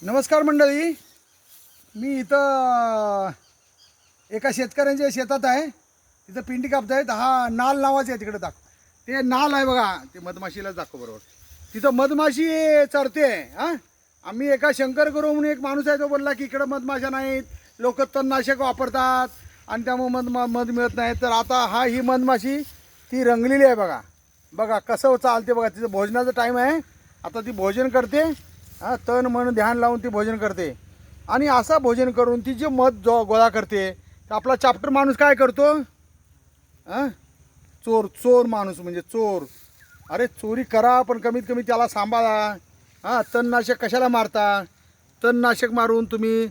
नमस्कार मंडळी, मी इथं एका शेतकऱ्यांच्या शेतात आहे. तिथं पिंडी कापत आहेत. हा नाल नावाचे आहे, तिकडे दाख. ते नाल आहे बघा, ते मधमाशीला दाखव बरोबर. तिथं मधमाशी चरते. हां, आम्ही एका शंकर गुरु म्हणून एक माणूस आहे, तो बोलला की इकडं मधमाशा नाहीत, लोक तणनाशक वापरतात आणि त्यामुळे मध मिळत नाही. तर आता ही मधमाशी ती रंगलेली आहे बघा. बघा कसं चालते बघा. तिचं भोजनाचा टाईम आहे, आता ती भोजन करते. हां, तन मन ध्यान लावून ती भोजन करते आणि असा भोजन करून ती जे मध गोळा करते. तर आपला चॅप्टर माणूस काय करतो? हां, चोर माणूस म्हणजे चोर. अरे चोरी करा, पण कमीत कमी त्याला सांभाळा. हां, तणनाशक कशाला मारता? तणनाशक मारून तुम्ही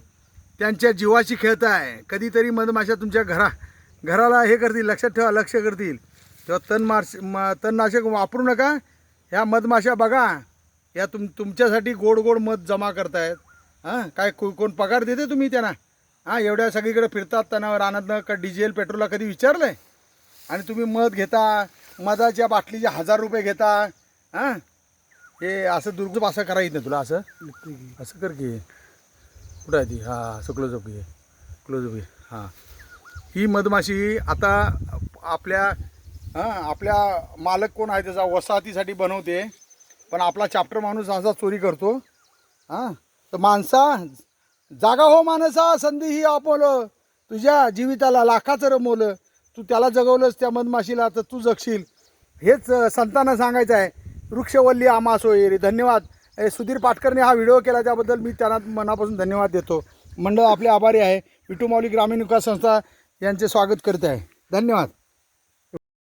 त्यांच्या जीवाशी खेळताय. कधीतरी मधमाशा तुमच्या घराला हे करतील, लक्षात ठेवा, लक्ष करतील. तेव्हा तणनाशक वापरू नका. ह्या मधमाशा बघा, या तुमच्यासाठी गोड गोड मध जमा करतायत. हां, काय कोण पगार देते तुम्ही त्यांना? हां, एवढ्या सगळीकडे फिरतात तणावर रानातनं, का डिझेल पेट्रोलला कधी विचारलं आहे? आणि तुम्ही मध घेता, मधाच्या बाटलीचे 1000 रुपये घेता. हां, हे असं दुर्गम असं करा येत नाही तुला. असं कर की. कुठं आहे ती? हां, असं क्लोजअप घे. हां, ही मधमाशी आता आपल्या मालक कोण आहे त्याचा वसाहतीसाठी बनवते, पण आपला चॅप्टर माणूस असा चोरी करतो. हां, तर माणसा जागा हो माणसा, संधी ही अपोलं. तुझ्या जीविताला लाखाचं रमवलं, तू त्याला जगवलंस त्या मधमाशीला, तर तू जगशील. हेच संतांना सांगायचं आहे. वृक्षवल्ली आमासोय रे. धन्यवाद. सुधीर पाटकरने हा व्हिडिओ केला, त्याबद्दल मी त्यांना मनापासून धन्यवाद देतो. मंडळ आपले आभारी आहे. विठू माऊली ग्रामीण विकास संस्था यांचे स्वागत करते आहे. धन्यवाद.